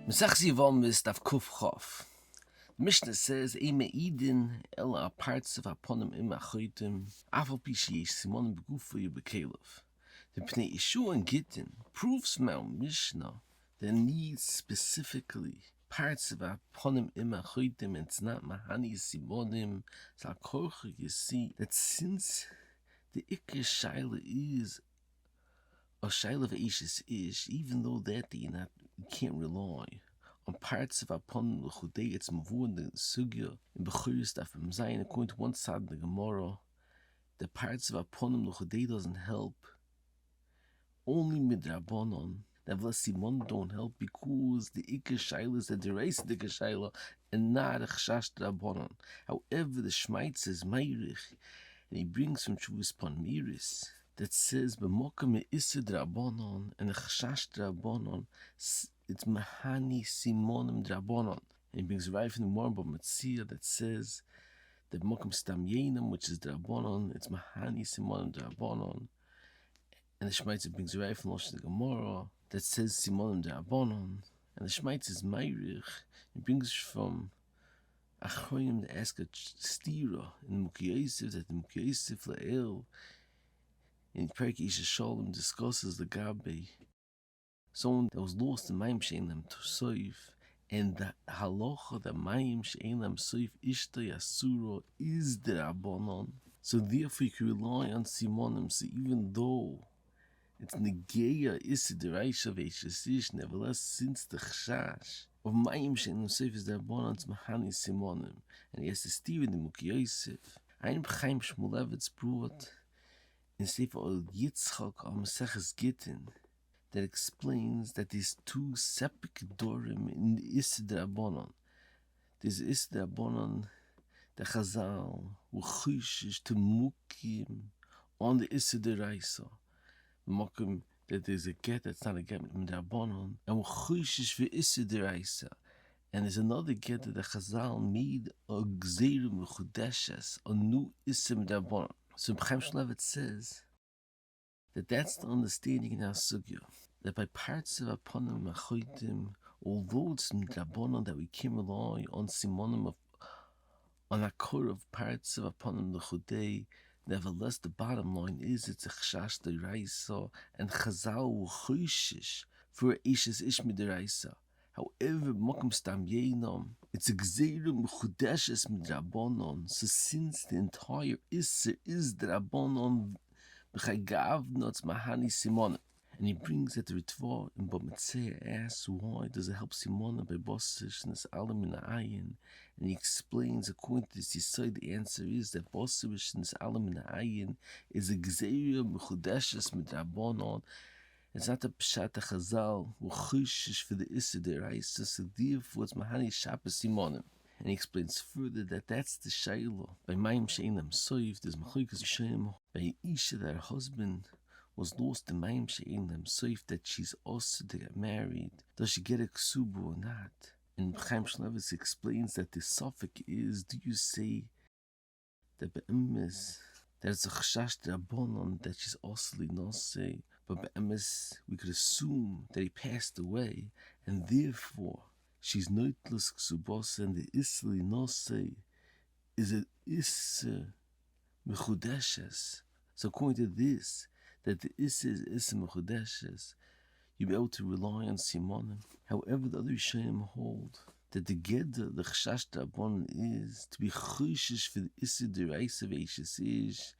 Yevamos daf kuf chof. The Mishnah says, "A meidin ela parts of aponim im achoitim afal pishiyesh Simanim begufa yubekelev." The Pnei Yeshua and Gittin proves from our Mishnah that needs specifically parts of aponim im achoitim, and it's not mahani Simanim. So you see that since the lshaila is a lshaila of Ashes ish, even though that you can't rely on parts of aponim l'chudei, it's mavur in the sugya in Bechuris daf Zayin. According to one side of the Gemara, the parts of aponim l'chudei doesn't help. Only midrabanan, nevertheless Simon don't help, because the lshaila is the doraisah lshaila and not a chash derabanan. However, the Shmaitz says meirich, and he brings from Chuvas Panmiris that says b'mokam me'isur derabanan and a chash derabanan, it's mahani Simanim derabanan. And he brings right from the Marba Metzia that says that b'mokam stam yenam, which is derabanan, it's mahani Simanim derabanan. And the Shmaitz brings right from the Gemara that says Simanim derabanan. And the Shmaitz is meirich. He brings from Achronim to ask a stira in Mukiyosef, that the Mukiyosef la'el in Perek Isha Shalom discusses the Gabe, someone that was lost in Mayim She'en Soif, and the halacha that Mayim She'en Soif Ishta Yasura is derabanan. So therefore you can rely on Simanim. So even though it's negeya isi doraisah of Eishesish, nevertheless, since the chash of Mayim She'en Soif is derabanan, it's mahani Simanim. And he has to steer in the Mukiyosef. Ein B'chaim Shmulevitz brought in Sefer Yitzchak al Maseches Gittin that explains that there's two separate kedorim in the Isur derabanan. There's Isur derabanan, the Chazal were chayshish to mukim on the Isur doraisah. Mukim that there's a get that's not a get derabanan, and we're chayshish for Isur doraisah. And there's another get that the Chazal made a gzeira mechudeshes, a new Isur derabanan. So Chaim Shlevet says that that's the understanding in our sugya, that by parts of aponim achoitim, although it's derabanan that we can rely on Simanim on a core of parts of aponim l'chudei, nevertheless the bottom line is it's a chash doraisah, and Chazal chayshish for Ashes ish midoraisah. However, Mokum Stam Yenam, it's a gzeira mechudeshes midrabanan. So since the entire Isser is derabanan, b'chagavna it's mahani Simanim. And he brings that the Ritva in Bamitzeh asks why does it help Simanim by bosish and this alam in the ayin, and he explains according to this Yisai, the answer is that bosish and this alam in the ayin is a gzeira mechudeshes midrabanan. It's not a pshat Chazal who chayshish for the Isur doraisah, so therefore it's mahani Shabbos Simanim. And he explains further that that's the lshaila. By Mayim She'en Soif, there's machlokes Rishonim. By Isha, that her husband was lost in Mayim She'en Soif, that she's also to get married. Does she get a ksubu or not? And Chaim Shlevis explains that the suffix is, do you say that be'emes, that it's a chash derabanan, that she's also nosei, but be'emes we could assume that he passed away, and therefore she's noitless ksubos, and the isli nosei is an isser mechudeshes. So according to this, that the isser is isser mechudeshes, you'll be able to rely on Simanim. However, the other Rishonim hold that the Geda, the chash derabanan, is to be chayshish for the Isur doraisah of Ashes ish,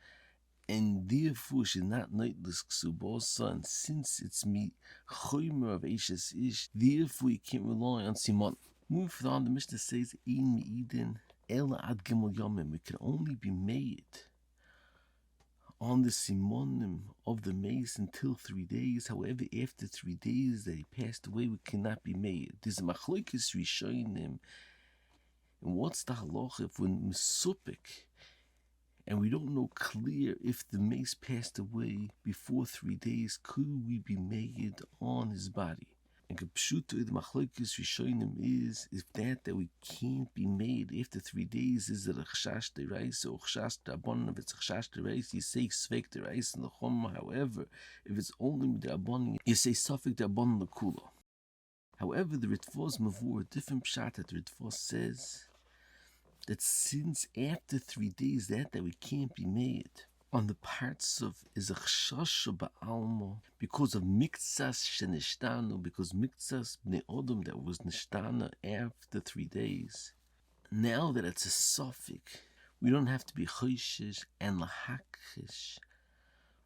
and therefore she's not noitless ksubosa, and since it's me choymer of Ashes ish, therefore you can't rely on Simanim. Moving on, the Mishnah says, "Ein meidin ela ad gimel yomim." We can only be made on the Simanim of the mace until 3 days. However, after 3 days that he passed away, we cannot be made. There's a machlokes Rishonim, and what's the halacha if we're misupik and we don't know clear if the mace passed away before 3 days, could we be made on his body? And Kapshuto, the machlokes Rishonim is, if that we can't be made after 3 days, is it a chash doraisah or chash derabanan? If it's a chash doraisah, you say svek doraisah in the chumma. However, if it's only derabanan, you say suffik derabanan l'kula. However, the Ritva's Mavur, a different pshat that the Ritva says that since after 3 days that we can't be made on the parts of is a chshasha ba'alma because of miktsas shenishtanu, because miktsas bnei odom that was nishtana after 3 days. Now that it's a suffix, we don't have to be choishish and lahakish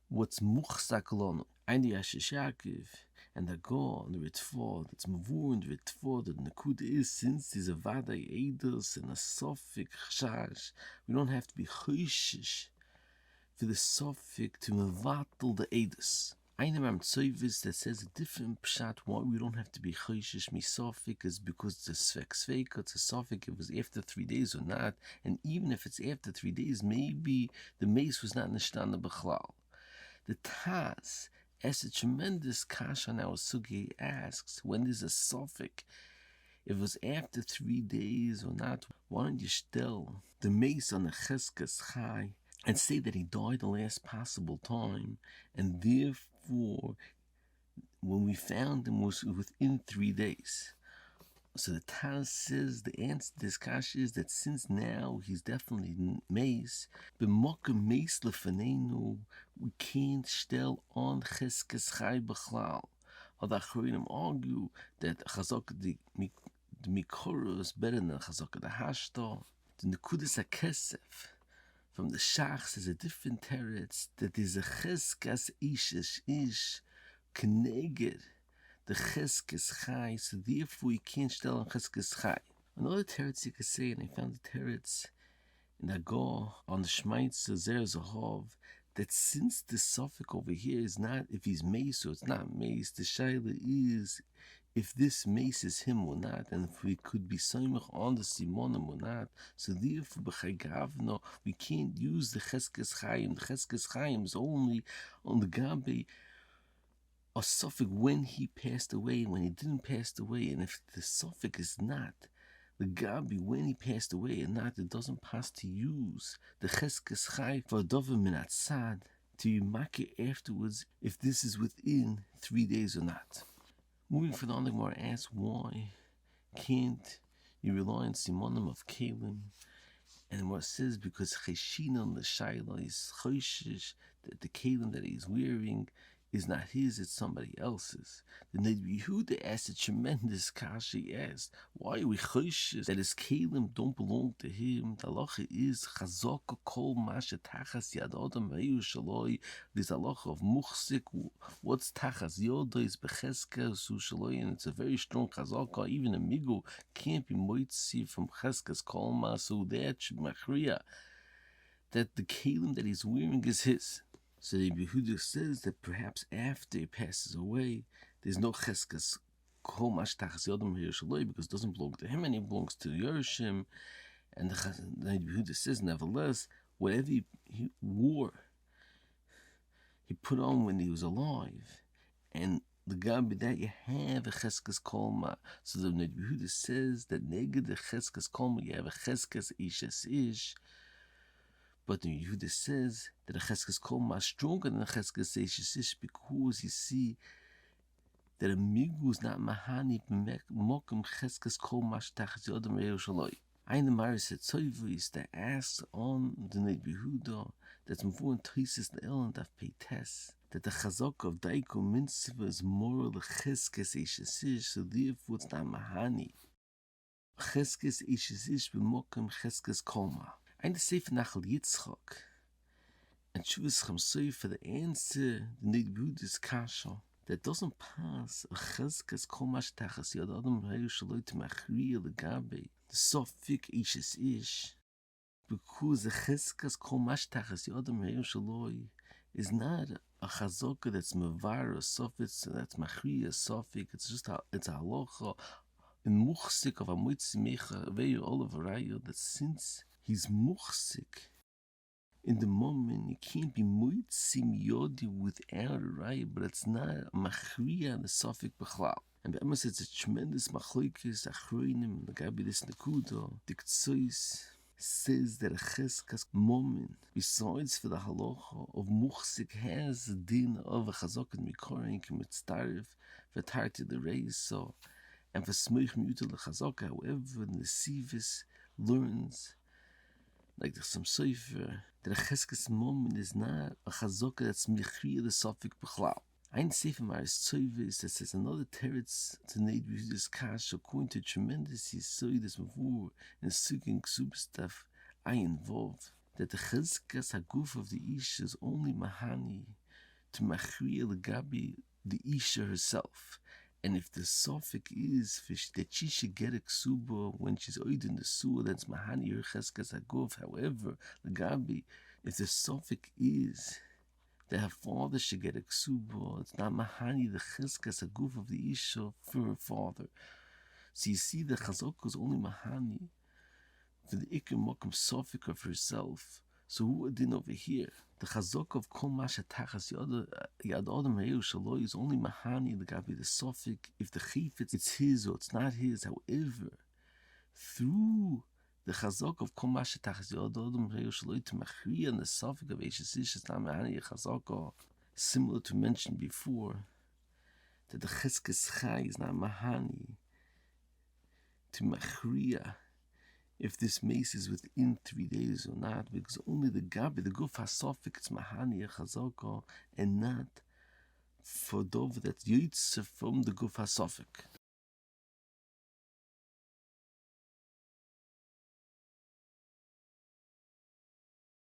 what's muchsak lonu. And the Yashishakiv and the Go and the Ritva, that's Mavur and the Ritva, that the Nakuda is, since there's a Vadai Eidos and a suffix Chash, we don't have to be choishish for the suffix to mevatel the Eidos. Einem am Tzoivis that says a different pshat why we don't have to be choishish misofik is because it's a svek it's a suffix, it was after 3 days or not, and even if it's after 3 days, maybe the mace was not nishtana b'chlal. The Taz, as a tremendous kasha now Sugi asks, when there's a suffix, if it was after 3 days or not, why don't you still the mace on the cheskes chai and say that he died the last possible time, and therefore when we found him was within 3 days. So the Taz says the answer to this kasha is that since now he's definitely mace, b'moka mace lefanenu, we can't still on cheskes chai b'chlal. Other Achronim argue that chazaka the mikora is better than chazaka the hashta. The nekudas hakesef from the shachs is a different teretz that is a cheskes ish keneged the cheskes chai, so therefore you can't still on cheskes chai. Another teretz you could say, and I found the teretz in the Go on the Shmaitza Zer Zahav, that since the suffix over here is not if he's mace or it's not mace, the lshaila is if this mace is him or not, and if we could be soimach on the Simanim or not. So therefore b'chagavno we can't use the cheskes chayim. The cheskes chayim is only on the gabe a suffix when he passed away, when he didn't pass away, and if the suffix is not the gabi when he passed away and not, it doesn't pass to use the cheskes chai for dover minat sad to make it afterwards if this is within 3 days or not. Moving from the on, the Gemara asks why can't you rely on Simanim of Kalim? And what it says because Chaishinan lshaila is choishish that the Kalim that he's wearing is not his, it's somebody else's. The Ned Yehuda asked a tremendous kasha. He asked, why are we choishes that his kalim don't belong to him? The halacha is chazaka kol masha tachas yad adam ve'yu shaloi. This halacha of muchsik, what's tachas yoda is becheska su shaloi, and it's a very strong chazaka. Even a migu can't be moitzi from cheskas kol masu. That machriya that the kalim that he's wearing is his. So the Yehuda says that perhaps after he passes away, there's no cheskes kol mash tachas yodam Yerushaloi because it doesn't belong to him and it belongs to the Yerushim. And the Yehuda says, nevertheless, whatever he wore, he put on when he was alive, and the gabi that you have a cheskes kol ma. So the Yehuda says that neged the cheskes kol ma, you have a cheskes ish. But the Yehuda says that a cheskes kol ma is stronger than a cheskes ish because you see that a migu is not mahani mokum cheskes kol ma shtachas yodam Yerushaloi. Eine Maris at Tzoivis that asks on the Yehuda that's before in Toises the El and of Peites that the chazak of Daiko Mitzvah is more the cheskes ish, so therefore it's not mahani. Cheskes ish b'mokum cheskes kol ma. Ein der Sefer Nachal Yitzchak and Shuvas Chamsoi for the answer the Yehuda's kasha that doesn't pass a cheskes kol mash tachas yad adam Yerushaloi to machriya legabe the suffix ish because the cheskes kol mash tachas yad adam Yerushaloi is not a chazaka that's mevar a suffix that's machriya suffix. It's just it's a halacha in muchsik of a moitzi mecha veyu olav raya that since he's muchsik in the moment, you can't be moitzi miyodi without a raya, but it's not a machriya the suffix b'chlal. And Yevamos it's a tremendous machlokes achronim the gabi this nekuda. The Ktsois says that a cheskas moment, besides for the halacha of muchsik, has the din of a chazak and mikorin mitzdarif v'tarti the doraisah. and for smoich muter lechazaka. However, Nesivis learns, like there's some sefer, that a cheskes moment is not a chazaka that's mechriya the suffix b'chlal. Ein sefer maris tzovis that says another teretz to need with this cash according to tremendous yisoides mavur and suking substuff I involved, that the cheskes haguf of the isha is only mahani to machriya legabi the isha herself. And if the suffix is that she should get a ksuba when she's oid in the sewer, that's mahani her cheskes haguf. However, legabi, if the suffix is that her father should get a ksuba, it's not mahani the cheskes haguf of the isha for her father. So you see, the chazaka is only mahani for the ikar mokum suffix of herself. So who would din over here? The chazaka of kol masha tachas yad adam re'u shaloi is only mahani legabi the suffix. If the chifetz it's his or it's not his. However, through the chazaka of kol masha tachas yad adam re'u shaloi to machriya and the suffix of eishes ish is not mahani chazaka, similar to mentioned before that the cheskes chai is not mahani to machriya if this mace is within 3 days or not, because only the gabi, the guf hasofik, it's mahani chazaka, and not for dov that yitz from the guf hasofik.